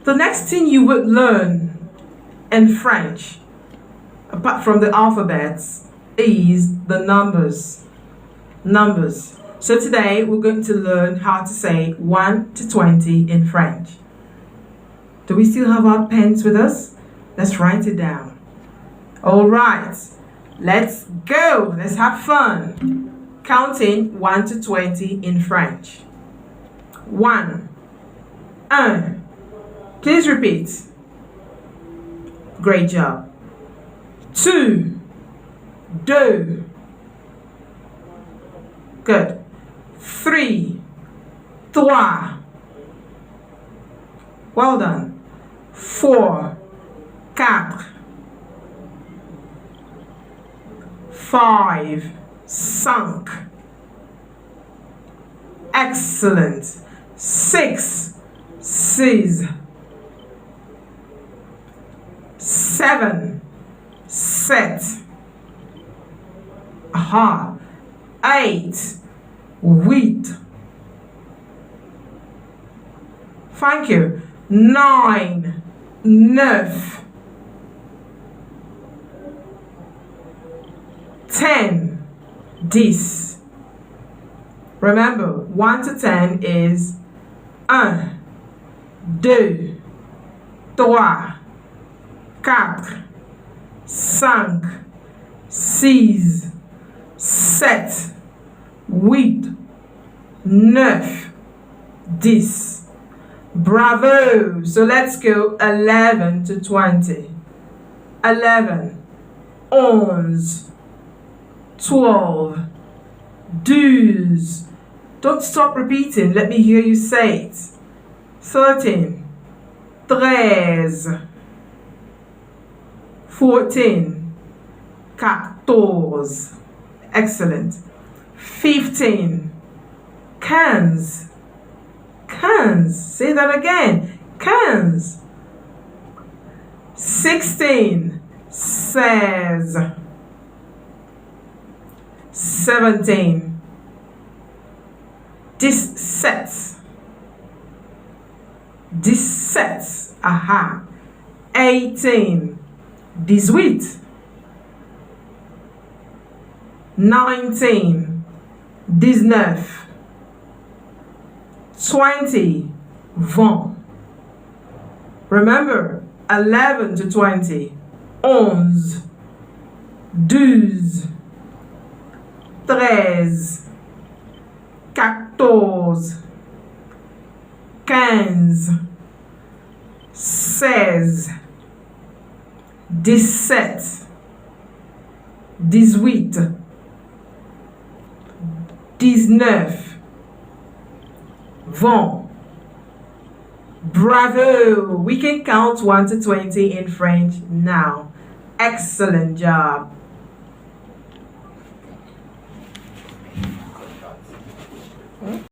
The next thing you would learn in French, apart from the alphabets, is the numbers. Numbers. So today we're going to learn how to say 1 to 20 in French. Do we still have our pens with us? Let's write it down. All right, let's go. Let's have fun. Counting 1 to 20 in French. 1. Un. Please repeat. Great job. 2. Deux. Good. 3. Trois. Well done. 4. Quatre. 5. Cinq. Excellent. 6. Six. 7. Sept. Aha. 8. Huit. Thank you. 9. Neuf. 10. 10. Remember, 1 to 10 is 1, 2, 3, 4, 5, 6, 7, 8, 9, 10. Bravo! So let's go 11 to 20. 11, 11, 12, 12. Don't stop repeating. Let me hear you say it. 13, 13, 14, 14. Excellent. 15, 15. 15. Say that again. 15. 16, 16. 17, 17. 17. Aha. 18, 18. 19, 19. 20, 20. Remember, 11 to 20. 11, 12, 13, 14, 15, 16, 17, 18, 19, 20. Bravo! We can count 1 to 20 in French now. Excellent job.